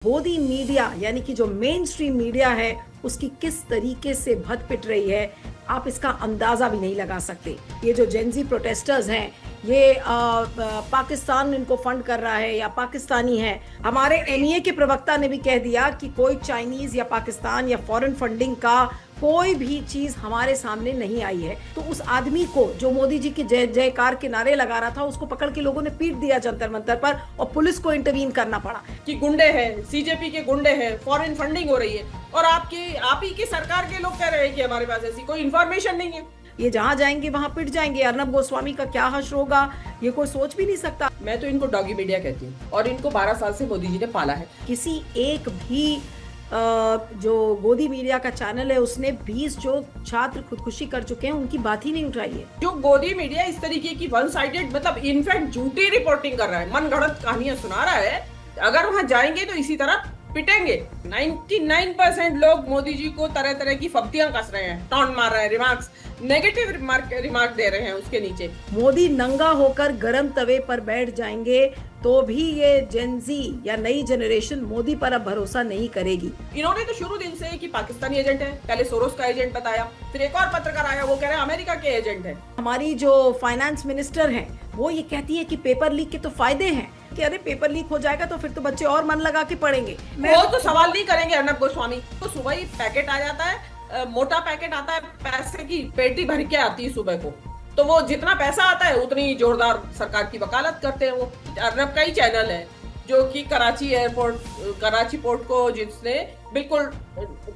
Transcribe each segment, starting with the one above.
गोदी मीडिया यानी कि जो मेन स्ट्रीम मीडिया है उसकी किस तरीके से भद पिट रही है, आप इसका अंदाजा भी नहीं लगा सकते। ये जो जेनजी प्रोटेस्टर्स हैं, ये पाकिस्तान इनको फंड कर रहा है या पाकिस्तानी है। हमारे एनईए के प्रवक्ता ने भी कह दिया कि कोई चाइनीज या पाकिस्तान या फॉरेन फंडिंग का कोई भी चीज हमारे सामने नहीं आई है। तो उस आदमी को जो मोदी जी की जय जयकार के नारे लगा रहा था, उसको पकड़ के लोगों ने पीट दिया जंतर मंतर पर और पुलिस को इंटरवीन करना पड़ा कि गुंडे हैं, सीजेपी के गुंडे हैं, फॉरेन फंडिंग हो रही है। और आप ही की सरकार के लोग कह रहे हैं कि हमारे पास ऐसी कोई इंफॉर्मेशन नहीं है। ये जहां जाएंगे वहां पिट जाएंगे। अर्नब गोस्वामी का क्या हश्र होगा, ये कोई सोच भी नहीं सकता। मैं तो इनको डॉगी मीडिया कहती हूँ और इनको 12 साल से मोदी जी ने पाला है। किसी एक भी जो गोदी मीडिया का चैनल है उसने 20 जो छात्र खुदकुशी कर चुके हैं उनकी बात ही नहीं उठाई है। जो गोदी मीडिया इस तरीके की वन साइडेड, मतलब इनफैक्ट झूठी रिपोर्टिंग कर रहा है, मन गढ़ंत कहानियां सुना रहा है, अगर वहां जाएंगे तो इसी तरह पिटेंगे। 99% लोग मोदी जी को तरह तरह की फब्तियां कस रहे हैं, टॉन्ट मार रहे हैं, रिमार्क्स, नेगेटिव रिमार्क दे रहे हैं उसके नीचे। मोदी नंगा होकर गरम तवे पर बैठ जाएंगे तो भी ये जेनजी या नई जनरेशन मोदी पर अब भरोसा नहीं करेगी। इन्होंने तो शुरू दिन से कि पाकिस्तानी एजेंट है, पहले सोरोस का एजेंट बताया, फिर एक और पत्रकार आया, वो कह रहे हैं अमेरिका के एजेंट है। हमारी जो फाइनेंस मिनिस्टर हैं वो ये कहती है कि पेपर लीक के तो फायदे हैं, कि अरे पेपर लीक हो जाएगा तो फिर तो बच्चे और मन लगा के पढ़ेंगे। वो तो सवाल नहीं करेंगे अर्नब गोस्वामी। तो सुबह ही पैकेट आ जाता है, मोटा पैकेट आता है, पैसे की पेटी भर के आती है सुबह को। तो वो जितना पैसा आता है उतनी जोरदार सरकार की वकालत करते हैं। वो अर्नब का ही चैनल है जो कि कराची पोर्ट को जिसने बिल्कुल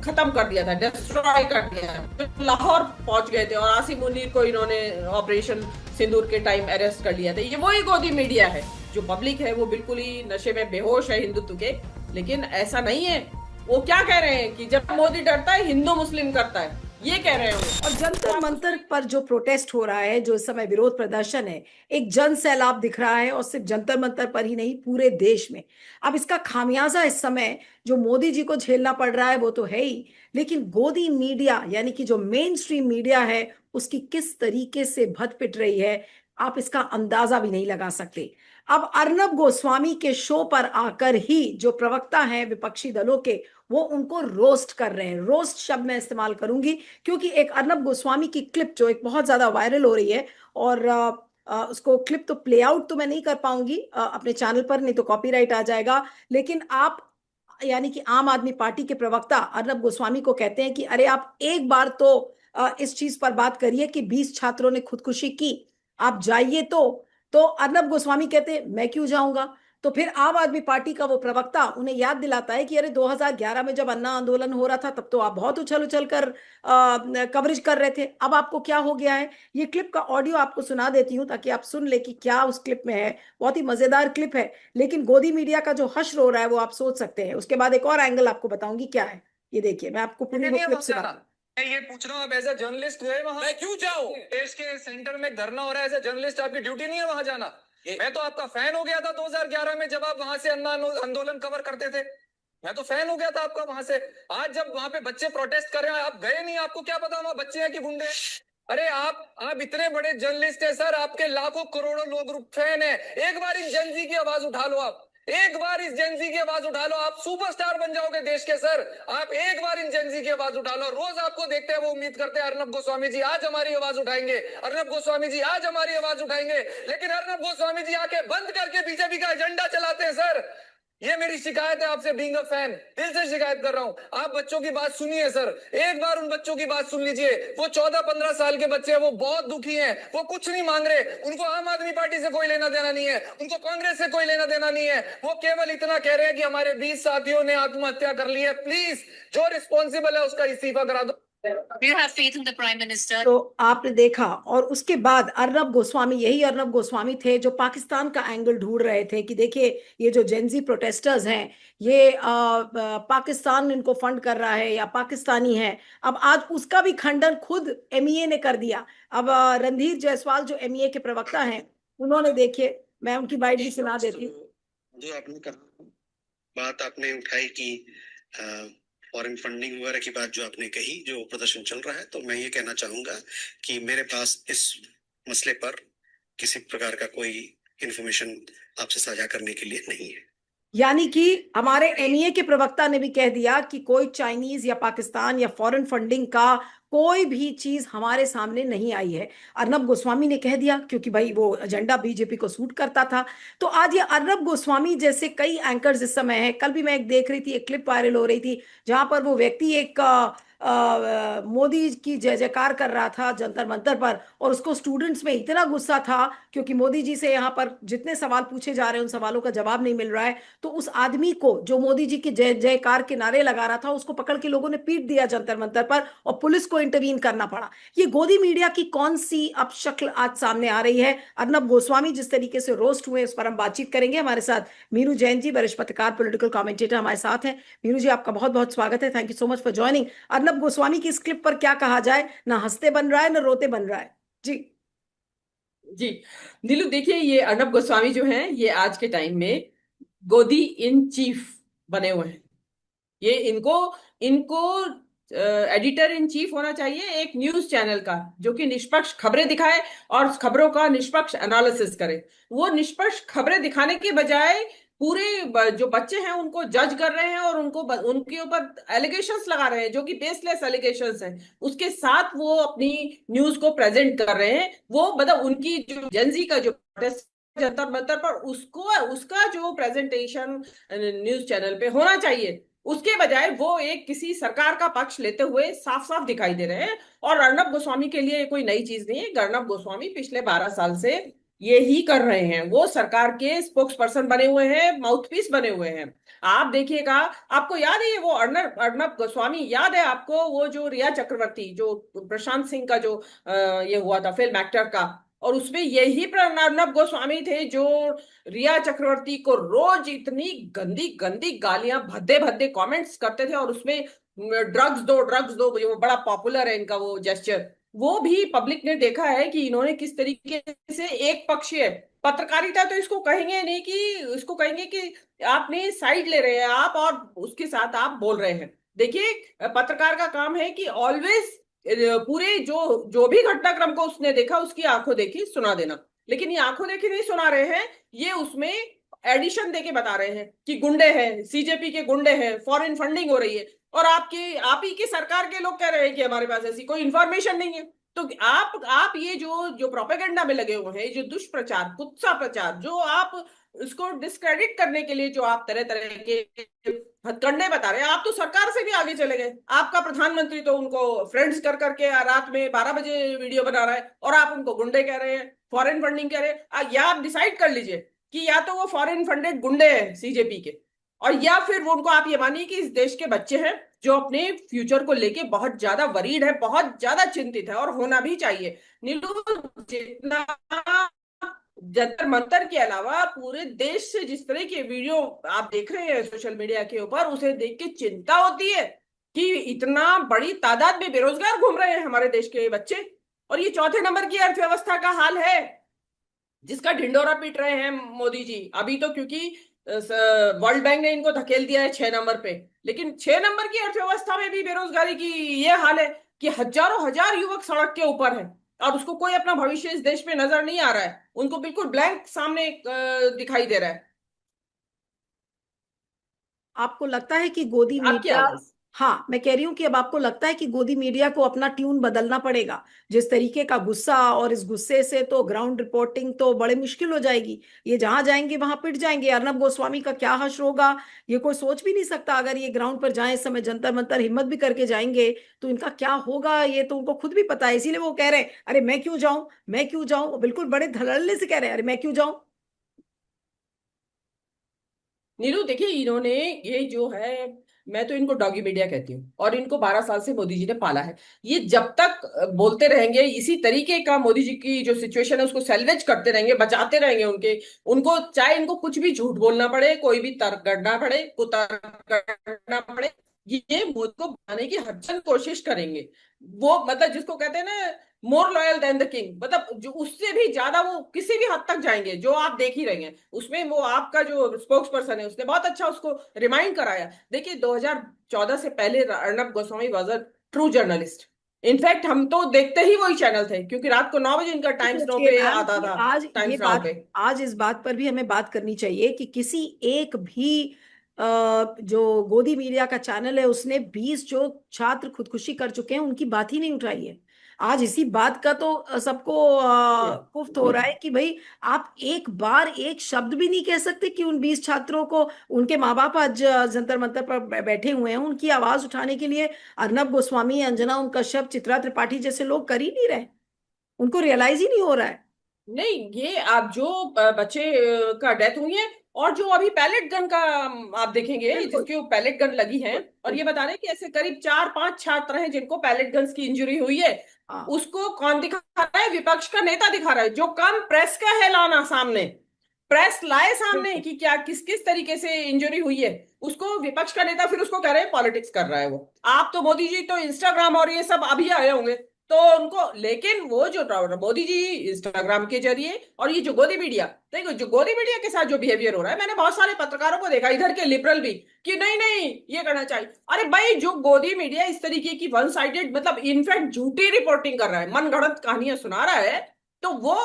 खत्म कर दिया था, डिस्ट्रॉय कर दिया था। लाहौर पहुंच गए थे और आसिम मुनीर को इन्होंने ऑपरेशन सिंदूर के टाइम अरेस्ट कर लिया था। ये वही गोदी मीडिया है। जो पब्लिक है वो बिल्कुल ही नशे में बेहोश है हिंदुत्व के, लेकिन ऐसा नहीं है। वो क्या कह रहे हैं कि जब मोदी डरता है हिंदू मुस्लिम करता है, ये कह रहे हैं। और जंतर मंतर पर जो प्रोटेस्ट हो रहा है, जो इस समय विरोध प्रदर्शन है, एक जन सैलाब दिख रहा है और सिर्फ जंतर मंतर पर ही नहीं पूरे देश में। अब इसका खामियाजा इस समय जो मोदी जी को झेलना पड़ रहा है वो तो है ही, लेकिन गोदी मीडिया यानी कि जो मेन स्ट्रीम मीडिया है उसकी किस तरीके से भद पिट रही है, आप इसका अंदाजा भी नहीं लगा सकते। अब अर्नब गोस्वामी के शो पर आकर ही जो प्रवक्ता हैं विपक्षी दलों के, वो उनको रोस्ट कर रहे हैं। रोस्ट शब्द मैं इस्तेमाल करूंगी क्योंकि एक अर्नब गोस्वामी की क्लिप जो एक बहुत ज्यादा वायरल हो रही है, और उसको क्लिप तो प्ले आउट तो मैं नहीं कर पाऊंगी अपने चैनल पर, नहीं तो कॉपीराइट आ जाएगा। लेकिन आप यानी कि आम आदमी पार्टी के प्रवक्ता अर्नब गोस्वामी को कहते हैं कि अरे आप एक बार तो इस चीज पर बात करिए कि 20 छात्रों ने खुदकुशी की, आप जाइए। तो अर्नब गोस्वामी कहते हैं मैं क्यों जाऊंगा। तो फिर आम आदमी पार्टी का वो प्रवक्ता उन्हें याद दिलाता है कि अरे 2011 में जब अन्ना आंदोलन हो रहा था तब तो आप बहुत उछल उछल कर कवरेज कर रहे थे, अब आपको क्या हो गया है। ये क्लिप का ऑडियो आपको सुना देती हूँ ताकि आप सुन ले कि क्या उस क्लिप में है। बहुत ही मजेदार क्लिप है, लेकिन गोदी मीडिया का जो हश्र हो रहा है वो आप सोच सकते हैं। उसके बाद एक और एंगल आपको बताऊंगी क्या है। ये देखिए, मैं आपको पूरी वो क्लिप सुना। मैं ये पूछ रहा हूँ, आप एज ए जर्नलिस्ट गए वहां? मैं क्यों जाऊं? देश के सेंटर में धरना हो रहा है, एज ए जर्नलिस्ट आपकी ड्यूटी नहीं है वहां जाना? मैं तो आपका फैन हो गया था 2011 में जब आप वहां से अन्ना आंदोलन कवर करते थे। मैं तो फैन हो गया था आपका वहां से। आज जब वहां पे बच्चे प्रोटेस्ट कर रहे हैं आप गए नहीं, आपको क्या पता वहां बच्चे हैं कि गुंडे? अरे आप इतने बड़े जर्नलिस्ट हैं सर, आपके लाखों करोड़ों लोग फैन है। एक बार इस जेनजी की आवाज उठा लो, आप एक बार इस जेनजी की आवाज उठा लो, आप सुपरस्टार बन जाओगे देश के सर। आप एक बार इन जेनजी की आवाज उठा लो। रोज आपको देखते हैं, वो उम्मीद करते हैं अर्नब गोस्वामी जी आज हमारी आवाज उठाएंगे, अर्नब गोस्वामी जी आज हमारी आवाज उठाएंगे। लेकिन अर्नब गोस्वामी जी आके बंद करके बीजेपी का एजेंडा चलाते हैं सर। ये मेरी शिकायत है आपसे, बीइंग अ फैन, दिल से शिकायत कर रहा हूं। आप बच्चों की बात सुनिए सर, एक बार उन बच्चों की बात सुन लीजिए। वो 14-15 साल के बच्चे हैं, वो बहुत दुखी हैं, वो कुछ नहीं मांग रहे। उनको आम आदमी पार्टी से कोई लेना देना नहीं है, उनको कांग्रेस से कोई लेना देना नहीं है। वो केवल इतना कह रहे हैं कि हमारे 20 साथियों ने आत्महत्या कर ली है, प्लीज जो रिस्पॉन्सिबल है उसका इस्तीफा करा दो। Do you have faith in the Prime Minister? तो आपने देखा, और उसके बाद अर्नब गोस्वामी, यही अर्नब गोस्वामी थे जो पाकिस्तान का एंगल ढूंढ रहे थे कि देखिए ये जो जेनजी प्रोटेस्टर्स हैं, ये पाकिस्तान इनको फंड कर रहा है या पाकिस्तानी है। अब आज उसका भी खंडन खुद एमईए ने कर दिया। अब रणधीर जायसवाल जो एमईए के प्रवक्ता हैं, उन्होंने, देखिए मैं उनकी बाइट भी सुना देती हूँ। जो आपने कहा, बात आपने उठाई कि फॉरेन फंडिंग वगैरह की बात जो आपने कही, जो प्रदर्शन चल रहा है, तो मैं ये कहना चाहूंगा कि मेरे पास इस मसले पर किसी प्रकार का कोई इंफॉर्मेशन आपसे साझा करने के लिए नहीं है। यानी कि हमारे एनईए के प्रवक्ता ने भी कह दिया कि कोई चाइनीज या पाकिस्तान या फॉरेन फंडिंग का कोई भी चीज हमारे सामने नहीं आई है। अर्नब गोस्वामी ने कह दिया क्योंकि भाई वो एजेंडा बीजेपी को सूट करता था। तो आज ये अर्नब गोस्वामी जैसे कई एंकर्स इस समय है। कल भी मैं एक देख रही थी, एक क्लिप वायरल हो रही थी जहां पर वो व्यक्ति एक मोदी की जय जयकार कर रहा था जंतर मंतर पर, और उसको स्टूडेंट्स में इतना गुस्सा था क्योंकि मोदी जी से यहाँ पर जितने सवाल पूछे जा रहे हैं उन सवालों का जवाब नहीं मिल रहा है। तो उस आदमी को जो मोदी जी के जय जयकार के नारे लगा रहा था उसको पकड़ के लोगों ने पीट दिया जंतर मंतर पर, और पुलिस को इंटरवीन करना पड़ा। ये गोदी मीडिया की कौन सी अब शक्ल आज सामने आ रही है? अर्नब गोस्वामी जिस तरीके से रोस्ट हुए उस पर हम बातचीत करेंगे। हमारे साथ मीनू जैन जी, वरिष्ठ पत्रकार, पॉलिटिकल कमेंटेटर हमारे साथ हैं। मीनू जी, आपका बहुत बहुत स्वागत है। Thank you so much for joining. Arnab Goswami की इस क्लिप पर क्या कहा जाए? ना हंसते बन रहा है ना रोते बन रहा है जी। जी नीलू, देखिए ये अर्नब गोस्वामी जो हैं ये आज के टाइम में गोदी इन चीफ बने हुए हैं। ये इनको इनको एडिटर इन चीफ होना चाहिए एक न्यूज चैनल का, जो कि निष्पक्ष खबरें दिखाए और खबरों का निष्पक्ष एनालिसिस करे। वो निष्पक्ष खबरें दिखाने के बजाय पूरे जो बच्चे हैं उनको जज कर रहे हैं और उनके ऊपर एलिगेशंस लगा रहे हैं जो कि बेसलेस एलिगेशंस हैं। उसके साथ वो अपनी न्यूज को प्रेजेंट कर रहे हैं। वो मतलब उनकी जो जेंजी का जो protest जंतर मंतर पर उसको उसका जो प्रेजेंटेशन न्यूज चैनल पे होना चाहिए, उसके बजाय वो एक किसी सरकार का पक्ष लेते हुए साफ साफ दिखाई दे रहे हैं। और अर्नब गोस्वामी के लिए कोई नई चीज नहीं है। अर्नब गोस्वामी पिछले 12 साल से ये ही कर रहे हैं। वो सरकार के स्पोक्स पर्सन बने हुए हैं, माउथपीस बने हुए हैं। आप देखिएगा, आपको याद है वो अर्नब अर्नब गोस्वामी, याद है आपको वो जो रिया चक्रवर्ती, जो प्रशांत सिंह का जो ये हुआ था फिल्म एक्टर का, और उसमें यही अर्नब गोस्वामी थे जो रिया चक्रवर्ती को रोज इतनी गंदी गंदी गालियां, भद्दे भद्दे कमेंट्स करते थे। और उसमें ड्रग्स दो, वो बड़ा पॉपुलर है इनका वो जेस्चर। वो भी पब्लिक ने देखा है कि इन्होंने किस तरीके से एक पक्षीय पत्रकारिता, तो इसको कहेंगे नहीं, कि इसको कहेंगे कि आपने साइड ले रहे हैं आप और उसके साथ आप बोल रहे हैं। देखिए, पत्रकार का काम है कि ऑलवेज पूरे जो जो भी घटनाक्रम को उसने देखा उसकी आंखों देखी सुना देना। लेकिन ये आंखों देखी नहीं सुना रहे हैं, ये उसमें एडिशन देके बता रहे हैं कि गुंडे हैं, सीजेपी के गुंडे हैं, फॉरेन फंडिंग हो रही है। और आप ही की सरकार के लोग कह रहे हैं कि हमारे पास ऐसी कोई इंफॉर्मेशन नहीं है। तो आप ये जो जो प्रोपेगेंडा में लगे हुए हैं, जो दुष्प्रचार, कुत्सा प्रचार, जो आप इसको डिस्क्रेडिट करने के लिए जो आप तरह तरह के हथकंडे बता रहे हैं, आप तो सरकार से भी आगे चले गए। आपका प्रधानमंत्री तो उनको फ्रेंड्स कर करके रात में 12 बजे वीडियो बना रहा है, और आप उनको गुंडे कह रहे हैं, फॉरेन फंडिंग कह रहे हैं। या आप डिसाइड कर लीजिए कि या तो वो फॉरेन फंडेड गुंडे हैं सीजेपी के, और या फिर वो उनको आप ये मानिए कि इस देश के बच्चे हैं जो अपने फ्यूचर को लेके बहुत ज्यादा वरीड है, बहुत ज्यादा चिंतित है, और होना भी चाहिए। नीलू, जितना जंतर मंतर के अलावा पूरे देश से जिस तरह के वीडियो आप देख रहे हैं सोशल मीडिया के ऊपर, उसे देख के चिंता होती है कि इतना बड़ी तादाद में बेरोजगार घूम रहे हैं हमारे देश के बच्चे। और ये चौथे नंबर की अर्थव्यवस्था का हाल है जिसका ढिंडोरा पीट रहे हैं मोदी जी। अभी तो क्योंकि वर्ल्ड बैंक ने इनको धकेल दिया है 6 नंबर पे, लेकिन 6 नंबर की अर्थव्यवस्था में भी बेरोजगारी की ये हाल है कि हजारों हजार युवक सड़क के ऊपर है, और उसको कोई अपना भविष्य इस देश में नजर नहीं आ रहा है। उनको बिल्कुल ब्लैंक सामने दिखाई दे रहा है। आपको लगता है कि गोदी आपकी मीडिया, आवाज। हाँ मैं कह रही हूँ कि अब आपको लगता है कि गोदी मीडिया को अपना ट्यून बदलना पड़ेगा? जिस तरीके का गुस्सा, और इस गुस्से से तो ग्राउंड रिपोर्टिंग तो बड़े मुश्किल हो जाएगी। ये जहां जाएंगे वहां पिट जाएंगे। अर्नब गोस्वामी का क्या हश्र होगा ये कोई सोच भी नहीं सकता। अगर ये ग्राउंड पर जाए, इस समय जंतर मंतर हिम्मत भी करके जाएंगे तो इनका क्या होगा ये तो उनको खुद भी पता है। इसीलिए वो कह रहे हैं अरे मैं क्यों जाऊं, मैं क्यों जाऊं। वो बिल्कुल बड़े धड़ल्ले से कह रहे हैं अरे मैं क्यों जाऊं। नीरू, देखिए इन्होंने ये जो है, मैं तो इनको डॉगी मीडिया कहती हूँ, और इनको 12 साल से मोदी जी ने पाला है। ये जब तक बोलते रहेंगे इसी तरीके का, मोदी जी की जो सिचुएशन है उसको सेल्वेज करते रहेंगे, बचाते रहेंगे उनको चाहे इनको कुछ भी झूठ बोलना पड़े, कोई भी तर्क गढ़ना पड़े, कुतर्क करना पड़े, ये मोदी को बनाने की हर कोशिश करेंगे। वो मतलब जिसको कहते हैं ना, more loyal than the king, मतलब जो उससे भी ज्यादा वो किसी भी हद तक जाएंगे, जो आप देख ही रहे हैं। उसमें वो आपका जो स्पोक्स पर्सन है उसने बहुत अच्छा उसको रिमाइंड कराया। देखिए 2014 से पहले Arnab Goswami was a true journalist. In fact हम तो देखते ही वही चैनल थे, क्योंकि रात को 9 बजे इनका टाइम्स नाउ सोचिए पे मैम आता कि था। आज ये टाइम्स नाउ बात, पे। आज इस बात पर भी हमें बात करनी चाहिए कि किसी एक भी जो गोदी मीडिया का चैनल है उसने 20 जो छात्र खुदकुशी कर चुके हैं उनकी बात ही नहीं उठाई है। आज इसी बात का तो सबको कुफ्त हो रहा है कि भाई आप एक बार एक शब्द भी नहीं कह सकते कि उन 20 छात्रों को, उनके माँ बाप आज जंतर मंतर पर बैठे हुए हैं, उनकी आवाज उठाने के लिए अर्नब गोस्वामी, अंजना ओम कश्यप, चित्रा त्रिपाठी जैसे लोग कर ही नहीं रहे, उनको रियलाइज ही नहीं हो रहा है। नहीं, ये आप जो बच्चे का डेथ हुई है, और जो अभी पैलेट गन का आप देखेंगे बिल्कुल। जिसके पैलेट गन लगी है, और बिल्कुल। ये बता रहे हैं कि ऐसे करीब 4-5 छात्र हैं जिनको पैलेट गन्स की इंजरी हुई है। हाँ। उसको कौन दिखा रहा है? विपक्ष का नेता दिखा रहा है, जो काम प्रेस का है लाना सामने। प्रेस लाए सामने बिल्कुल। कि क्या किस किस तरीके से इंजरी हुई है, उसको विपक्ष का नेता फिर उसको कह रहे हैं पॉलिटिक्स कर रहा है वो। आप तो मोदी जी तो इंस्टाग्राम और ये सब अभी आए होंगे, तो उनको, लेकिन वो जो मोदी जी इंस्टाग्राम के जरिए, और ये जो गोदी मीडिया, देखो जो गोदी मीडिया के साथ जो बिहेवियर हो रहा है, मैंने बहुत सारे पत्रकारों को देखा इधर के लिबरल भी, कि नहीं नहीं ये करना चाहिए। अरे भाई, जो गोदी मीडिया इस तरीके की वन साइडेड, मतलब इनफैक्ट झूठी रिपोर्टिंग कर रहा है, मनगढ़ंत कहानियां सुना रहा है, तो वो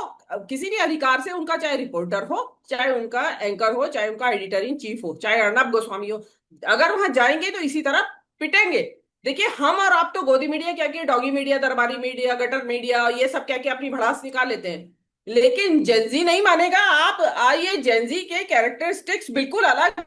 किसी भी अधिकार से, उनका चाहे रिपोर्टर हो, चाहे उनका एंकर हो, चाहे उनका एडिटर इन चीफ हो, चाहे अर्नब गोस्वामी हो, अगर वहां जाएंगे तो इसी तरह पिटेंगे। देखिए, हम और आप तो गोदी मीडिया क्या, कि डॉगी मीडिया, दरबारी मीडिया, गटर मीडिया, ये सब क्या, कि अपनी भड़ास निकाल लेते हैं, लेकिन जेंजी नहीं मानेगा। आप आइए, जेंजी के कैरेक्टरिस्टिक्स बिल्कुल अलग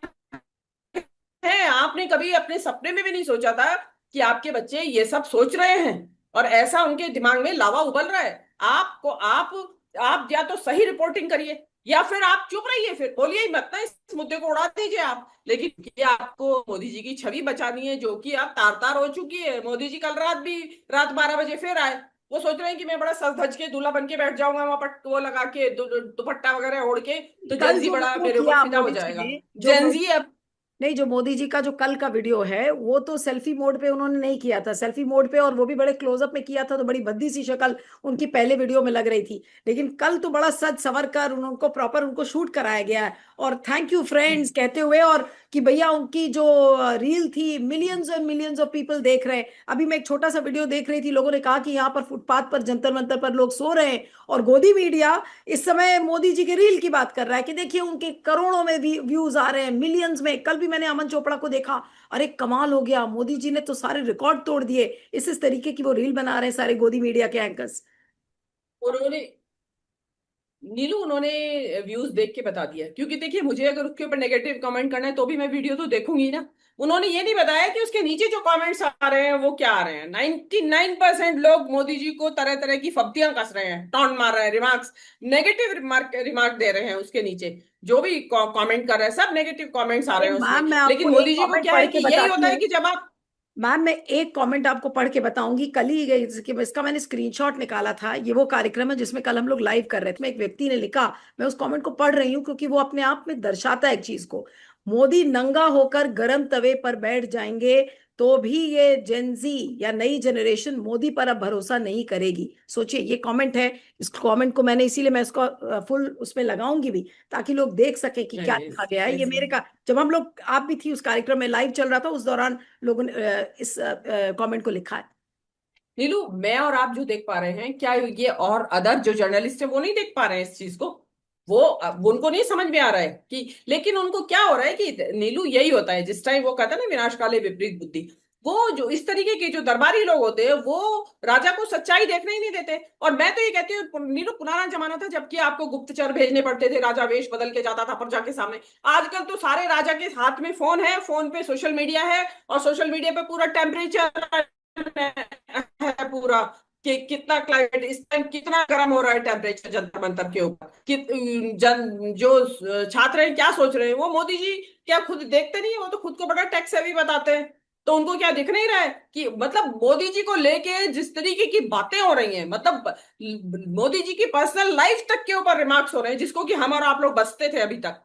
है। आपने कभी अपने सपने में भी नहीं सोचा था कि आपके बच्चे ये सब सोच रहे हैं, और ऐसा उनके दिमाग में लावा उबल रहा है। आपको आप या तो सही रिपोर्टिंग करिए, या फिर आप चुप रहिए, फिर बोलिए ही मत ना, इस मुद्दे को उड़ा दीजिए आप। लेकिन ये आपको मोदी जी की छवि बचानी है, जो कि आप तार तार हो चुकी है। मोदी जी कल रात भी, रात 12 बजे फिर आए। वो सोच रहे हैं कि मैं बड़ा सज धज के दूल्हा बन के बैठ जाऊंगा वहां पर, वो लगा के दुपट्टा वगैरह ओढ़ के, तो कल जेंजी जो बड़ा वीडियो मेरे ऊपर किया फिदा हो मोदी जी जाएगा। ने, जो जेंजी अब। नहीं, जो मोदी जी का जो कल का वीडियो है वो तो सेल्फी मोड पे उन्होंने नहीं किया था, सेल्फी मोड पे, और वो भी बड़े क्लोजअप में किया था, तो बड़ी भद्दी सी शक्ल उनकी पहले वीडियो में लग रही थी। लेकिन कल तो बड़ा सज संवर कर उनको प्रॉपर उनको शूट कराया गया है, और थैंक यू फ्रेंड्स कहते हुए, और कि भैया उनकी जो रील थी मिलियंस और मिलियंस ऑफ पीपल देख रहे हैं। अभी मैं एक छोटा सा वीडियो देख रही थी, लोगों ने कहा कि यहाँ पर फुटपाथ पर जंतर मंतर पर लोग सो रहे हैं, और गोदी मीडिया इस समय मोदी जी के रील की बात कर रहा है कि देखिए उनके करोड़ों में व्यूज आ रहे हैं, मिलियंस में। कल भी मैंने अमन चोपड़ा को देखा, अरे कमाल हो गया, मोदी जी ने तो सारे रिकॉर्ड तोड़ दिए। इस तरीके की वो रील बना रहे हैं सारे गोदी मीडिया के एंकर्स। उन्होंने, नीलू, उन्होंने व्यूज देख के बता दिया, क्योंकि देखिए, मुझे अगर उसके ऊपर नेगेटिव कमेंट करना है तो भी मैं वीडियो तो देखूंगी ना। उन्होंने ये नहीं बताया कि उसके नीचे जो कमेंट्स आ रहे हैं वो क्या आ रहे हैं। 99% लोग मोदी जी को तरह तरह की फब्तियां कस रहे हैं, टॉन्ट मार रहे हैं, रिमार्क्स, नेगेटिव रिमार्क रिमार्क दे रहे हैं उसके नीचे। जो भी कमेंट कर रहे हैं, सब नेगेटिव कमेंट्स आ अरे रहे हैं उसमें। मैम मैं लेकिन आपको एक मोदी जी को कमेंट क्या पढ़ है के कि यही बताती होता है हूँ। कि जब आप। मैम मैं एक कमेंट आपको पढ़ के बताऊंगी, कल ही इसका मैंने स्क्रीनशॉट निकाला था, ये वो कार्यक्रम है जिसमें कल हम लोग लाइव कर रहे थे, मैं एक व्यक्ति ने लिखा, मैं उस कमेंट को पढ़ रही हूँ क्योंकि वो अपने आप में दर्शाता है एक चीज को। मोदी नंगा होकर गरम तवे पर बैठ जाएंगे तो भी ये जेंजी या नई जनरेशन मोदी पर अब भरोसा नहीं करेगी। सोचिए, ये कमेंट है। इस कमेंट को मैंने, इसीलिए मैं इसको फुल उसमें लगाऊंगी भी, ताकि लोग देख सके कि क्या लिखा गया है। ये मेरे का, जब हम लोग, आप भी थी उस कार्यक्रम में, लाइव चल रहा था उस दौरान लोगों ने इस कमेंट को लिखा है। नीलू, मैं और आप जो देख पा रहे हैं, क्या ये और अदर जो जर्नलिस्ट है वो नहीं देख पा रहे हैं इस चीज को? वो उनको नहीं समझ में आ रहा है कि, लेकिन उनको क्या हो रहा है कि नीलू, यही होता है जिस टाइम वो कहता है ना, विनाश काले विपरीत बुद्धि। वो जो इस तरीके के जो दरबारी लोग होते हैं, वो राजा को सच्चाई देखने ही नहीं देते। और मैं तो ये कहती हूँ, नीलू, पुराना जमाना था जबकि आपको गुप्तचर भेजने पड़ते थे, राजा वेश बदल के जाता था प्रजा के सामने। आजकल तो सारे राजा के हाथ में फोन है, फोन पे सोशल मीडिया है, और सोशल मीडिया पे पूरा टेम्परेचर है पूरा, कि कितना क्लाइमेट इस टाइम कितना गर्म हो रहा है, टेम्परेचर जंतर मंतर के ऊपर कि जो छात्र हैं क्या सोच रहे हैं, वो मोदी जी क्या खुद देखते नहीं है? वो तो खुद को बड़ा टैक्स हैवी बताते हैं। तो उनको क्या दिख नहीं रहा है कि, मतलब मोदी जी को लेके जिस तरीके की बातें हो रही हैं, मतलब मोदी जी की पर्सनल लाइफ तक के ऊपर रिमार्क्स हो रहे हैं, जिसको कि हम और आप लोग बसते थे अभी तक।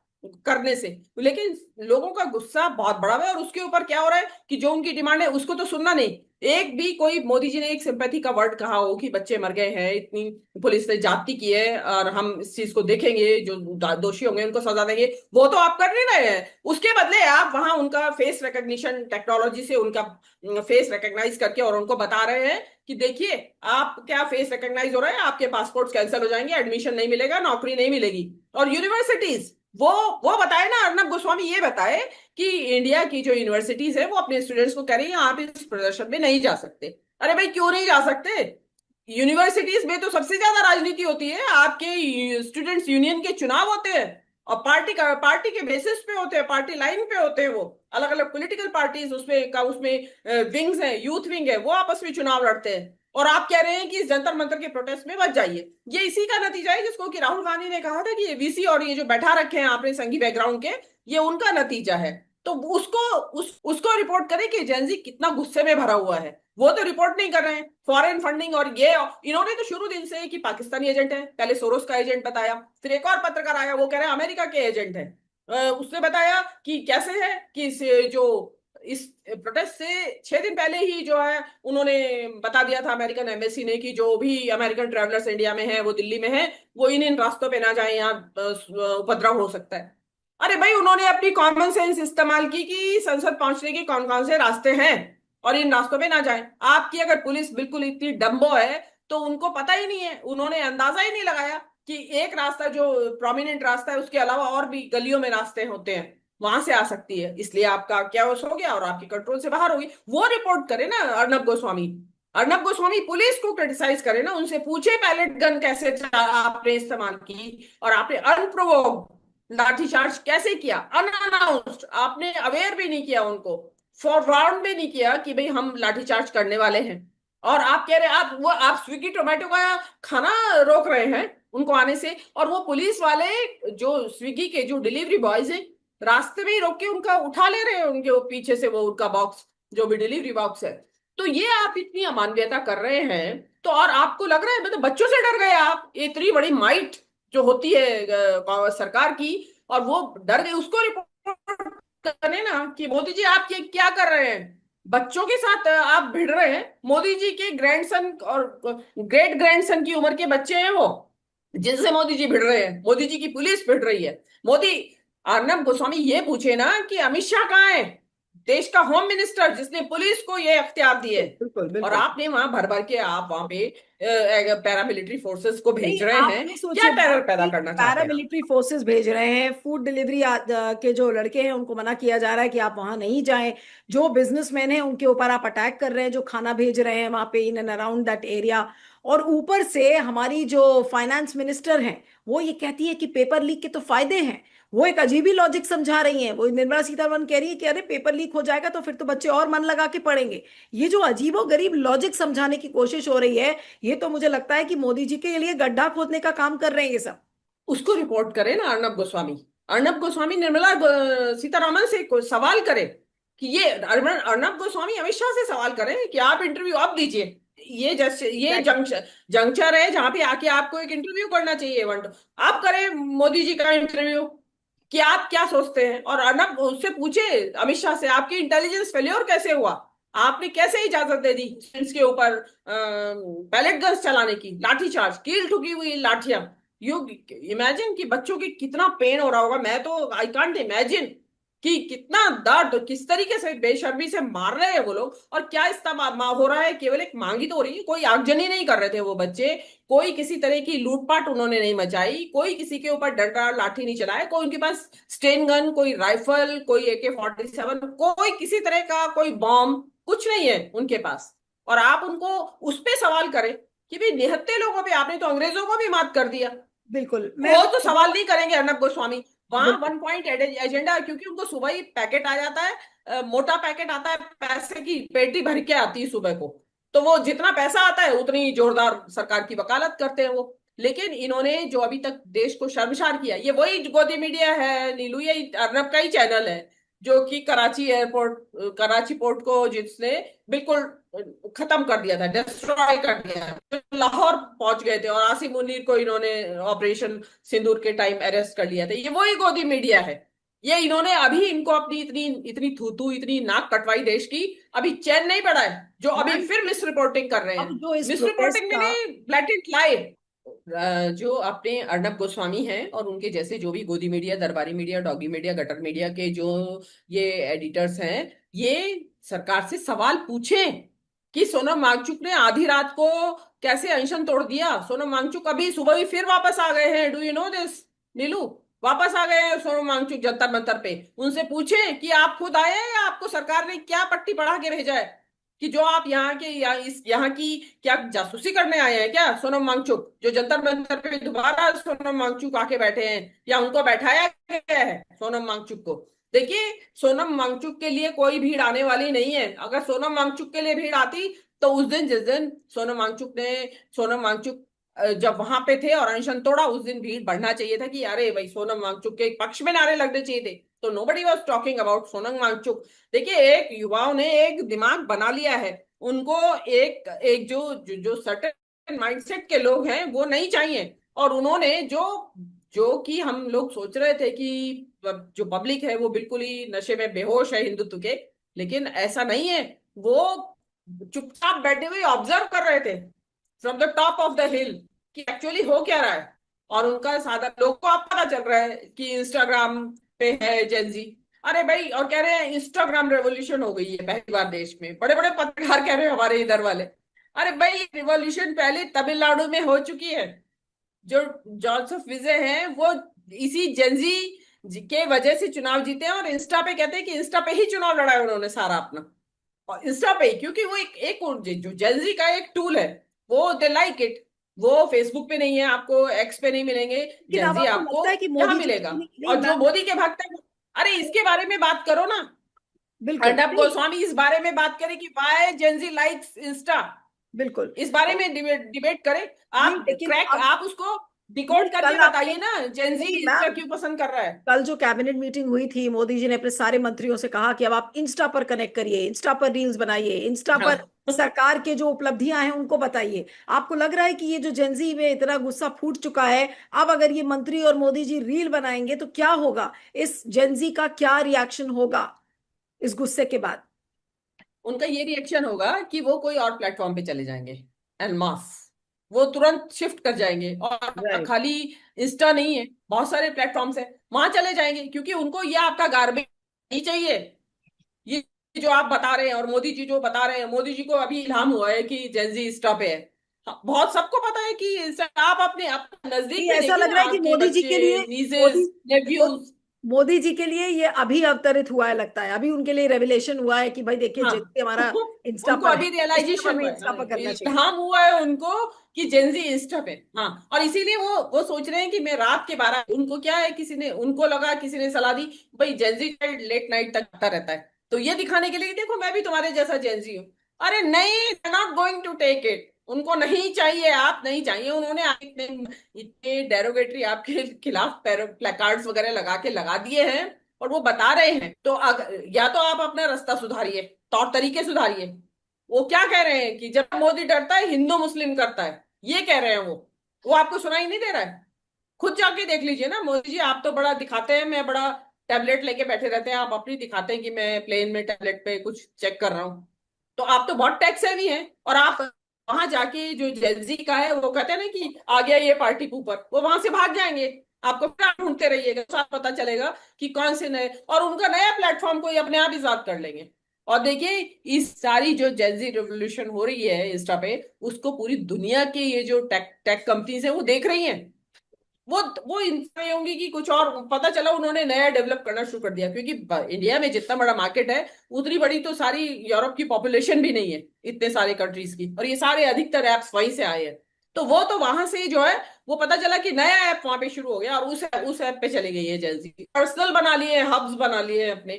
करने से। लेकिन लोगों का गुस्सा बहुत बड़ा है, और उसके ऊपर क्या हो रहा है कि जो उनकी डिमांड है उसको तो सुनना नहीं। एक भी कोई मोदी जी ने एक सिंपैथी का वर्ड कहा हो कि बच्चे मर गए हैं, इतनी पुलिस ने जाती की है और हम इस चीज को देखेंगे, जो दोषी होंगे उनको सजा देंगे, वो तो आप कर नहीं रहे हैं। उसके बदले आप वहां उनका फेस रिकग्निशन टेक्नोलॉजी से उनका फेस रिकग्नाइज करके और उनको बता रहे हैं कि देखिए आप क्या फेस रिकग्नाइज हो रहा है, आपके पासपोर्ट कैंसिल हो जाएंगे, एडमिशन नहीं मिलेगा, नौकरी नहीं मिलेगी। और यूनिवर्सिटीज वो वो बताए ना, अर्नब गोस्वामी ये बताए कि इंडिया की जो यूनिवर्सिटीज है वो अपने स्टूडेंट्स को कह रही है आप इस प्रदर्शन में नहीं जा सकते। अरे भाई क्यों नहीं जा सकते? यूनिवर्सिटीज में तो सबसे ज्यादा राजनीति होती है, आपके स्टूडेंट्स यूनियन के चुनाव होते हैं और पार्टी के बेसिस पे होते हैं, पार्टी लाइन पे होते हैं, वो अलग अलग पॉलिटिकल पार्टीज उसमें विंग्स हैं, यूथ विंग है, वो आपस में चुनाव लड़ते हैं। और आप कह रहे हैं कि इस जंतर मंतर के प्रोटेस्ट में मत जाइए। ये इसी का नतीजा है जिसको कि राहुल गांधी ने कहा था कि ये वीसी और ये जो बैठा रखे हैं आपने संघी बैकग्राउंड के, ये उनका नतीजा है। तो उसको रिपोर्ट करें कि जेनजी कितना गुस्से में भरा हुआ है। वो तो रिपोर्ट नहीं कर रहे हैं। फॉरेन फंडिंग और ये इन्होंने तो शुरू दिन से कि पाकिस्तानी एजेंट है, पहले सोरोस का एजेंट बताया, फिर एक और पत्रकार आया वो कह रहे हैं अमेरिका के एजेंट है। उसने बताया कि कैसे है कि जो इस प्रोटेस्ट से 6 दिन पहले ही जो है उन्होंने बता दिया था अमेरिकन एम्बेसी ने कि जो भी अमेरिकन ट्रैवलर्स इंडिया में है, वो दिल्ली में है, वो इन रास्तों पे ना जाए, यहाँ उपद्रव हो सकता है। अरे भाई उन्होंने अपनी कॉमन सेंस इस्तेमाल की कि संसद पहुंचने के कौन कौन से रास्ते हैं और इन रास्तों पे ना जाए। आपकी अगर पुलिस बिल्कुल इतनी डम्बो है तो उनको पता ही नहीं है, उन्होंने अंदाजा ही नहीं लगाया कि एक रास्ता जो प्रोमिनेंट रास्ता है उसके अलावा और भी गलियों में रास्ते होते हैं, वहां से आ सकती है, इसलिए आपका क्या हो गया और आपके कंट्रोल से बाहर होगी। वो रिपोर्ट करे ना अर्नब गोस्वामी। अर्नब गोस्वामी पुलिस को क्रिटिसाइज करे ना, उनसे पूछे पैलेट गन कैसे आपने इस्तेमाल की और आपने अनप्रोवोक्ड लाठीचार्ज कैसे किया, अनअनाउंस्ड, आपने अवेयर भी नहीं किया उनको, फॉरवार्न भी नहीं किया कि भाई हम लाठीचार्ज करने वाले हैं। और आप कह रहे हैं आप स्विगी टोमेटो का खाना रोक रहे हैं उनको आने से, और वो पुलिस वाले जो स्विगी के जो डिलीवरी बॉयज हैं रास्ते में ही रोक के उनका उठा ले रहे हैं, उनके वो पीछे से वो उनका बॉक्स जो भी डिलीवरी बॉक्स है। तो ये आप इतनी अमानवीयता कर रहे हैं, तो और आपको लग रहा है मतलब बच्चों से डर गए आप, इतनी बड़ी माइट जो होती है सरकार की, और वो डर गए। उसको रिपोर्ट करें ना कि मोदी जी आप ये क्या कर रहे हैं, बच्चों के साथ आप भिड़ रहे हैं। मोदी जी के ग्रैंडसन और ग्रेट ग्रैंडसन की उम्र के बच्चे हैं वो, जिनसे मोदी जी भिड़ रहे हैं, मोदी जी की पुलिस भिड़ रही है। मोदी अर्नब गोस्वामी ये पूछे ना कि अमित शाह कहाँ है, देश का होम मिनिस्टर जिसने पुलिस को ये अख्तियार दिए, बिल्कुल और बिल्कुल। आपने वहां भर भर के आप वहां पे पैरामिलिट्री फोर्सेस को नहीं, भेज रहे आप हैं। ये क्या सोचिए टेरर बात पैदा कि करना चाहते हैं आप? पैरामिलिट्री फोर्सेस भेज रहे हैं, फूड डिलीवरी के जो लड़के हैं उनको मना किया जा रहा है कि आप वहां नहीं जाएं, जो बिजनेसमैन हैं उनके ऊपर आप अटैक कर रहे हैं, जो खाना भेज रहे हैं वहां पे in and around that area. और ऊपर से हमारी जो फाइनेंस मिनिस्टर हैं वो ये कहती है कि पेपर लीक के तो फायदे हैं। वो एक अजीब ही लॉजिक समझा रही हैं। वो निर्मला सीतारमण कह रही है कि अरे पेपर लीक हो जाएगा तो फिर तो बच्चे और मन लगा के पढ़ेंगे। ये जो अजीबो गरीब लॉजिक समझाने की कोशिश हो रही है, ये तो मुझे लगता है कि मोदी जी के लिए गड्ढा खोदने का काम कर रहे हैं ये सब। उसको रिपोर्ट करे ना अर्नब गोस्वामी। अर्नब गोस्वामी निर्मला सीतारमण से कोई सवाल करे कि ये अर्नब गोस्वामी अमित शाह से सवाल करें कि आप इंटरव्यू अब दीजिए। ये जैसे ये जंक्चर है जहां पे आके आपको एक इंटरव्यू करना चाहिए, इवेंट आप करें मोदी जी का इंटरव्यू कि आप क्या सोचते हैं। और अर्नब उससे पूछे अमित शाह से आपकी इंटेलिजेंस फेल्योर कैसे हुआ, आपने कैसे इजाजत दे दी स्टूडेंट्स के ऊपर पैलेट गन्स चलाने की, लाठीचार्ज, कील ठुकी हुई लाठियां। यू इमेजिन कि बच्चों की कितना पेन हो रहा होगा। मैं तो आई कांट इमेजिन कि कितना दर्द, किस तरीके से बेशर्मी से मार रहे हैं वो लोग। और क्या इस्तेमाल हो रहा है, केवल एक मांगी तो हो रही है, कोई आगजनी नहीं कर रहे थे वो बच्चे, कोई किसी तरह की लूटपाट उन्होंने नहीं मचाई, कोई किसी के ऊपर डंडा लाठी नहीं चलाया, कोई उनके पास स्टेन गन, कोई राइफल, कोई AK-47, कोई किसी तरह का कोई बॉम्ब कुछ नहीं है उनके पास। और आप उनको उस पे सवाल करें कि भाई निहत्थे लोगों पे आपने तो अंग्रेजों को भी मात कर दिया। बिल्कुल। वो तो सवाल नहीं करेंगे अर्नब गोस्वामी। वहां बिल्कुल 1 पॉइंट एजेंडा, क्योंकि उनको सुबह ही पैकेट आ जाता है, मोटा पैकेट आता है, पैसे की पेटी भर के आती है सुबह को। तो वो जितना पैसा आता है उतनी जोरदार सरकार की वकालत करते हैं वो। लेकिन इन्होंने जो अभी तक देश को शर्मसार किया, ये वही गोदी मीडिया है नीलू, ये अर्नब का ही चैनल है जो कि कराची पोर्ट को जिसने बिल्कुल खत्म कर दिया था, डिस्ट्रॉय कर दिया, जो लाहौर पहुंच गए थे, और आसिम मुनीर को इन्होंने ऑपरेशन सिंदूर के टाइम अरेस्ट कर लिया था। ये वही गोदी मीडिया है। ये इन्होंने अभी इनको अपनी इतनी इतनी थूथू, इतनी नाक कटवाई देश की, अभी चैन नहीं पड़ा है, जो अभी मैम, फिर मिस रिपोर्टिंग कर रहे अब हैं। जो इस मिस प्रोटेस्ट रिपोर्टिंग में का, नहीं, ब्लैटेंट लाई। जो अपने अर्नब गोस्वामी हैं और उनके जैसे जो भी गोदी मीडिया, दरबारी media, doggy media, gutter media के जो ये एडिटर्स हैं, ये सरकार से सवाल पूछें कि सोनम वांगचुक ने आधी रात को कैसे अनशन तोड़ दिया। सोनम वांगचुक अभी सुबह भी फिर वापस आ गए हैं। डू यू नो दिस नीलू? वापस आ गए हैं सोनम वांगचुक जंतर मंतर पे। उनसे पूछें कि आप खुद आए हैं या आपको सरकार ने क्या पट्टी पढ़ा के भेजा है, कि जो आप यहाँ की क्या जासूसी करने आए हैं क्या? सोनम वांगचुक जो जंतर मंतर पे दोबारा सोनम वांगचुक आके बैठे हैं, या उनको बैठाया गया है सोनम वांगचुक को? देखिए, सोनम वांगचुक के लिए कोई भीड़ आने वाली नहीं है। अगर सोनम वांगचुक के लिए भीड़ आती तो उस दिन, जिस दिन सोनम वांगचुक जब वहां पे थे और अनशन तोड़ा, उस दिन भीड़ बढ़ना चाहिए था कि अरे भाई सोनम वांगचुक के पक्ष में नारे लगने चाहिए थे। तो nobody was talking about Sonam Wangchuk. देखिए, एक युवाओं ने एक दिमाग बना लिया है। उनको एक एक जो सर्टेन माइंडसेट के लोग हैं वो नहीं चाहिए। और उन्होंने जो जो कि हम लोग सोच रहे थे कि जो पब्लिक है वो बिल्कुल ही नशे में बेहोश है हिंदुत्व के, लेकिन ऐसा नहीं है। वो चुपचाप बैठे हुए ऑब्जर्व कर रहे थे from the top of the हिल कि एक्चुअली हो क्या रहा है। और उनका साधा लोग को आप पता चल रहा है कि इंस्टाग्राम पे है जेंजी। अरे भाई, और कह रहे हैं इंस्टाग्राम रेवोल्यूशन हो गई है पहली बार देश में। बड़े बड़े पत्रकार कह रहे हैं हमारे इधर वाले। अरे भाई, रिवॉल्यूशन पहले तमिलनाडु में हो चुकी है। जो जॉनसन विजय हैं वो इसी जेंजी के वजह से चुनाव जीते हैं, और इंस्टा पे कहते हैं कि इंस्टा पे ही चुनाव लड़ा है उन्होंने सारा अपना। और इंस्टा पे ही, क्योंकि वो एक जो जेंजी का एक टूल है, वो दे लाइक इट। वो फेसबुक पे नहीं है, आपको एक्स पे नहीं मिलेंगे लेकिन अब जेंजी, आपको आपको लगता है कि यहाँ मोदी जी मिलेगा। नहीं, नहीं और जो मैम, मोदी के भक्त हैं, अरे इसके बारे में बात करो ना। बिल्कुल अर्नब नहीं, गोस्वामी इस बारे में बात करें कि वाई जेंजी लाइक्स इंस्टा। बिल्कुल इस बारे में डिबेट करें। नहीं, आप लेकिन क्रैक, अब आप उसको नहीं, डिकोड करके कल आपने, बताइए ना, जेंजी नहीं इंस्टा मैम, क्यों पसंद कर रहा है। कल जो कैबिनेट मीटिंग हुई थी, मोदी जी ने अपने सारे मंत्रियों से कहा कि अब आप इंस्टा पर कनेक्ट करिए, इंस्टा पर रील्स बनाइए, इंस्टा पर हाँ। सरकार के जो उपलब्धियां हैं उनको बताइए। आपको लग रहा है कि ये जो जेंजी में इतना गुस्सा फूट चुका है, अब अगर ये मंत्री और मोदी जी रील बनाएंगे तो क्या होगा? इस जेंजी का क्या रिएक्शन होगा इस गुस्से के बाद? उनका ये रिएक्शन होगा कि वो कोई और प्लेटफॉर्म पे चले जाएंगे एंड मास। वो तुरंत शिफ्ट कर जाएंगे, और राइट। खाली इंस्टा नहीं है, बहुत सारे प्लेटफॉर्म्स है, वहां चले जाएंगे, क्योंकि उनको ये आपका गार्बेज नहीं चाहिए। ये जो आप बता रहे हैं, और मोदी जी जो बता रहे हैं, मोदी जी को अभी इल्हाम हुआ है कि जेंजी इंस्टा पे है। हाँ, बहुत सबको पता है कि आप अपने नजदीक नहीं, में ऐसा देखिए लग ना, रहा है कि आपके मोदी जी के लिए, बच्चे, मोदी नीजेस, मो- नेफ्यूज। मोदी जी के लिए ये अभी अवतरित हुआ है लगता है। अभी उनके लिए रेवलेशन हुआ है कि भाई देखिए हाँ। जेंजी हमारा इंस्टा उनको पर है, अभी इसलिए रियलाइजेशन हमें हुआ है, इंस्टा हाँ, पर करना चाहिए। इल्हाम हुआ है उनको कि जेंजी इंस्टा पे। हाँ, और इसीलिए वो सोच रहे हैं कि मैं रात के 12, उनको क्या है, किसी ने उनको लगा, किसी ने सलाह दी भाई जेंजी लेट नाइट तक आता रहता है, तो ये दिखाने के लिए कि देखो मैं भी तुम्हारे जैसा जेंजी हूँ। अरे नहीं, not going to take it. उनको नहीं चाहिए, आप नहीं चाहिए। उन्होंने इतने इतने डेरोगेटरी आपके खिलाफ प्लेकार्ड्स वगैरह लगा दिए हैं, और वो बता रहे हैं। तो या तो आप अपना रास्ता सुधारिए, तौर तरीके सुधारिए। वो क्या कह रहे हैं कि जब मोदी डरता है हिंदू मुस्लिम करता है, ये कह रहे हैं वो आपको सुनाई नहीं दे रहा है? खुद जाके देख लीजिए ना। मोदी जी, आप तो बड़ा दिखाते हैं, मैं बड़ा टैबलेट लेके बैठे रहते हैं, आप अपनी दिखाते हैं कि मैं प्लेन में टैबलेट पे कुछ चेक कर रहा हूँ। तो आप तो बहुत टेक सेवी हैं, और आप वहां जाके जो जेंजी का है वो कहते हैं ना कि आ गया ये पार्टी ऊपर, वो वहां से भाग जाएंगे। आपको फिर आप ढूंढते रहिएगा, साथ पता चलेगा कि कौन से नए, और उनका नया प्लेटफॉर्म कोई अपने आप इजाद कर लेंगे। और देखिए, इस सारी जो जेंजी रिवोल्यूशन हो रही है इंस्टा पे, उसको पूरी दुनिया के ये जो टेक टेक कंपनीज हैं वो देख रही हैं। वो इनसे होंगी कि कुछ और पता चला उन्होंने नया डेवलप करना शुरू कर दिया, क्योंकि इंडिया में जितना बड़ा मार्केट है, उतनी बड़ी तो सारी यूरोप की पॉपुलेशन भी नहीं है, इतने सारे कंट्रीज की, और ये सारे अधिकतर एप्स वहीं से आए हैं। तो वो तो वहां से जो है, वो पता चला कि नया ऐप वहां पे शुरू हो गया, और उस ऐप पे चली गई है जेंजी, पर्सनल बना लिए, हब्स बना लिए अपने।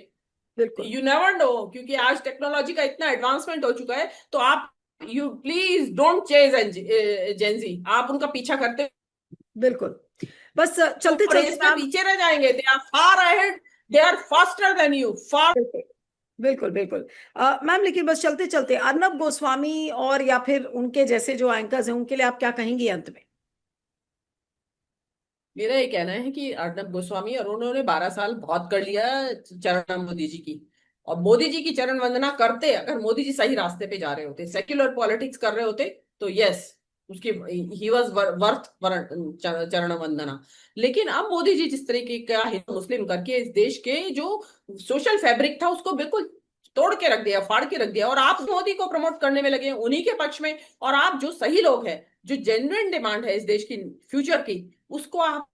बिल्कुल यू नेवर नो, क्योंकि आज टेक्नोलॉजी का इतना एडवांसमेंट हो चुका है। तो आप, you please don't chase Gen Z, आप उनका पीछा करते बिल्कुल। बस तो चलते चलते रेस में मैम, पीछे रह जाएंगे। They are far ahead they are faster than you, far. बिल्कुल बिल्कुल बिल्कुल। मैम लेकिन बस चलते चलते अर्नब गोस्वामी और या फिर उनके जैसे जो एंकर्स हैं उनके लिए आप क्या कहेंगी अंत में? मेरा ये कहना है कि अर्नब गोस्वामी और उन्होंने 12 साल बहुत कर लिया चरण मोदी जी की। और मोदी जी की चरण वंदना करते, अगर मोदी जी सही रास्ते पे जा रहे होते, सेक्युलर पॉलिटिक्स कर रहे होते, तो यस, उसकी ही वॉज वर्थ चरण वंदना। लेकिन अब मोदी जी जिस तरीके का हिंदू मुस्लिम करके इस देश के जो सोशल फैब्रिक था उसको बिल्कुल तोड़ के रख दिया, फाड़ के रख दिया, और आप मोदी को प्रमोट करने में लगे हैं, उन्हीं के पक्ष में। और आप जो सही लोग हैं, जो जेन्युइन डिमांड है इस देश की फ्यूचर की, उसको आप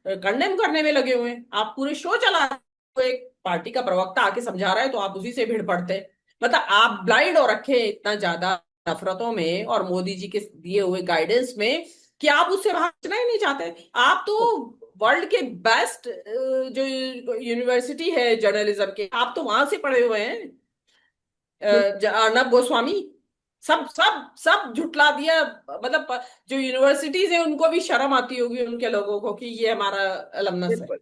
कंडेम करने में लगे हुए हैं। आप पूरे शो चला रहे हो, एक पार्टी का प्रवक्ता आके समझा रहा है तो आप उसी से भीड़ पड़ते हैं। मतलब आप ब्लाइंड हो रखे हैं इतना ज्यादा नफरतों में और मोदी जी के दिए हुए गाइडेंस में कि आप उससे भागना ही नहीं चाहते। आप तो वर्ल्ड के बेस्ट जो यूनिवर्सिटी है जर्नलिज्म के, आप तो वहां से पढ़े हुए हैं। अर्नब गोस्वामी सब सब सब झुटला दिया। मतलब जो यूनिवर्सिटीज है उनको भी शर्म आती होगी उनके लोगों को कि ये हमारा अलमनस है। बिल्कुल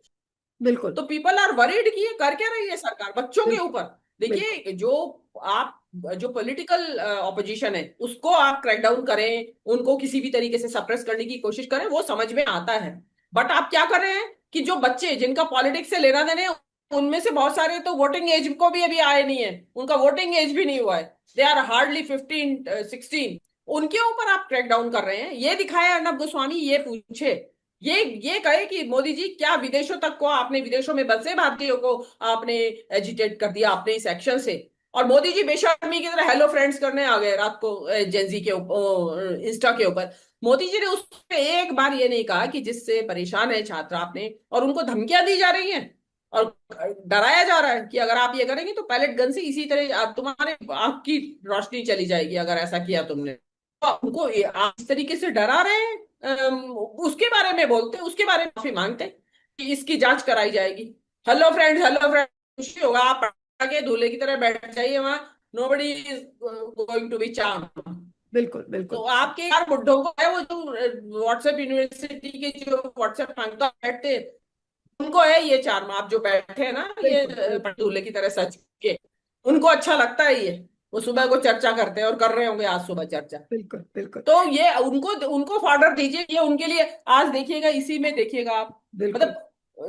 बिल्कुल तो पीपल आर वरीड कि ये कर क्या रही है सरकार बच्चों के बिल्कुल ऊपर। बिल्कुल देखिए, आप जो पॉलिटिकल ऑपोजिशन है उसको आप क्रैकडाउन करें, उनको किसी भी तरीके से सप्रेस करने की कोशिश करें, वो समझ में आता है। बट आप क्या कर रहे हैं कि जो बच्चे जिनका पॉलिटिक्स से लेना देना है, उनमें से बहुत सारे तो वोटिंग एज को भी अभी आए नहीं है, उनका वोटिंग एज भी नहीं हुआ है, दे आर हार्डली 15 16, उनके ऊपर आप क्रैकडाउन कर रहे हैं। ये दिखाया अर्नब गोस्वामी, ये पूछे, ये कहे कि मोदी जी क्या विदेशों तक को आपने, विदेशों में बसे भारतीयों को आपने एजिटेट कर दिया आपने इस एक्शन से। और मोदी जी बेशर्मी की तरह हेलो फ्रेंड्स करने आ गए रात को जेंजी के ऊपर, इंस्टा के ऊपर। मोदी जी ने उस पे एक बार ये नहीं कहा कि जिससे परेशान है छात्र आपने, और उनको धमकियां दी जा रही हैं और डराया जा रहा है कि अगर आप ये करेंगे तो पैलेट गन से इसी तरह तुम्हारे आंख की रोशनी चली जाएगी अगर ऐसा किया तुमने। तो उनको आप इस तरीके से डरा रहे हैं। उसके बारे में बोलते, उसके बारे में माफी मांगते कि इसकी जांच कराई जाएगी। हेलो फ्रेंड खुशी होगा, आप आगे दूल्हे की तरह बैठ जाइए वहां, nobody is going to be charm. बिल्कुल तो बिल्कुल आपके यार बुड्ढों को है वो जो व्हाट्सएप यूनिवर्सिटी के जो व्हाट्सएप मांगता बैठते, उनको है ये चार्म। आप जो बैठे हैं ना ये बिल्कुल बिल्कुल दूल्हे की तरह सच के, उनको अच्छा लगता है ये। वो सुबह को चर्चा करते हैं और कर रहे होंगे आज सुबह चर्चा। बिल्कुल बिल्कुल तो ये उनको उनको फॉर्डर दीजिए, ये उनके लिए आज देखिएगा, इसी में देखिएगा आप। बिल्कुल मतलब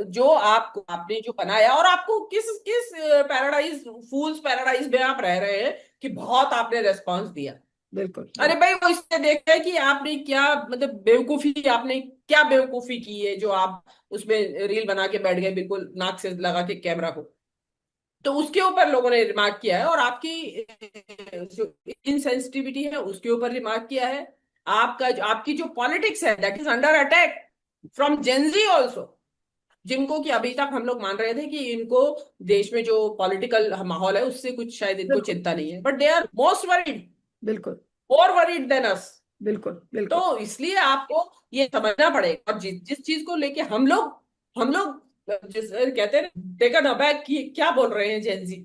जो आपको आपने जो बनाया, और आपको किस किस पैराडाइज, फूल्स पैराडाइज में आप रह रहे हैं कि बहुत आपने रेस्पॉन्स दिया। बिल्कुल अरे बिल्कुल भाई वो इससे देखा है कि आपने क्या, मतलब बेवकूफी, आपने क्या बेवकूफी की है जो आप उसमें रील बना के बैठ गए बिल्कुल नाक से लगा के कैमरा को। तो उसके ऊपर लोगों ने रिमार्क किया है, और आपकी जो इनसेंसिटिविटी है उसके ऊपर रिमार्क किया है। आपकी जो पॉलिटिक्स है that is under attack from Gen Z also, जिनको कि अभी तक हम लोग मान रहे थे कि इनको देश में जो पॉलिटिकल माहौल है उससे कुछ शायद इनको बिल्कुल चिंता नहीं है, but they are most worried, बिल्कुल मोर वरीड देन अस। बिल्कुल बिल्कुल तो इसलिए आपको ये समझना पड़ेगा। और जिस जिस चीज को लेके हम लोग जिस कहते हैं टेकन अबैक कि क्या बोल रहे हैं जेनजी,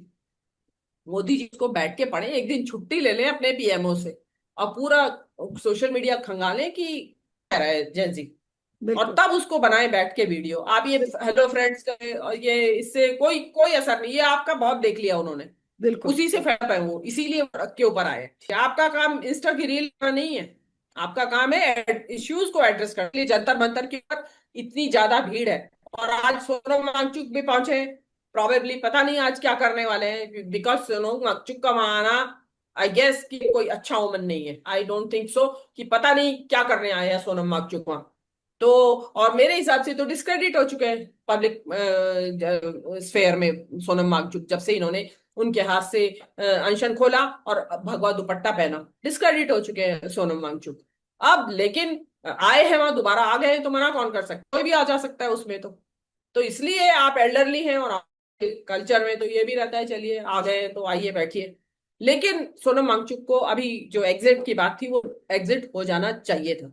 मोदी जी को बैठ के पढ़े, एक दिन छुट्टी ले लें अपने पीएमओ से और पूरा सोशल मीडिया खंगालें कि क्या रहा है जेनजी, और बिल्कुल तब उसको बनाए बैठ के वीडियो। आप ये हेलो फ्रेंड्स करें और ये इससे कोई कोई असर नहीं, ये आपका बहुत देख लिया उन्होंने, बिल्कुल उसी से फैल पाए वो, इसीलिए के ऊपर आए। आपका काम इंस्टा की रील नहीं है, आपका काम है इश्यूज को एड्रेस करने के लिए। जंतर मंतर के ऊपर इतनी ज्यादा भीड़ है, और आज सोनम वांगचुक भी पहुंचे, प्रोबेबली पता नहीं आज क्या करने वाले हैं, बिकॉज सोनम वांगचुक का वहां आना आई गेस कि कोई अच्छा ओमन नहीं है। आई डोंट थिंक सो कि पता नहीं क्या करने आए हैं सोनम वांगचुक वहां। तो और मेरे हिसाब से तो डिस्क्रेडिट हो चुके हैं पब्लिक स्फेयर में सोनम वांगचुक, जब से इन्होंने उनके हाथ से अनशन खोला और भगवा दुपट्टा पहना, डिस्क्रेडिट हो चुके हैं सोनम वांगचुक। अब लेकिन आए हैं वहां, दोबारा आ गए हैं, तो मना कौन कर सकता है, कोई भी आ जा सकता है उसमें। तो इसलिए आप एल्डरली हैं, और कल्चर में तो ये भी रहता है चलिए आ गए तो आइए बैठिए। लेकिन सोनम वांगचुक को अभी जो एग्जिट की बात थी वो एग्जिट हो जाना चाहिए था।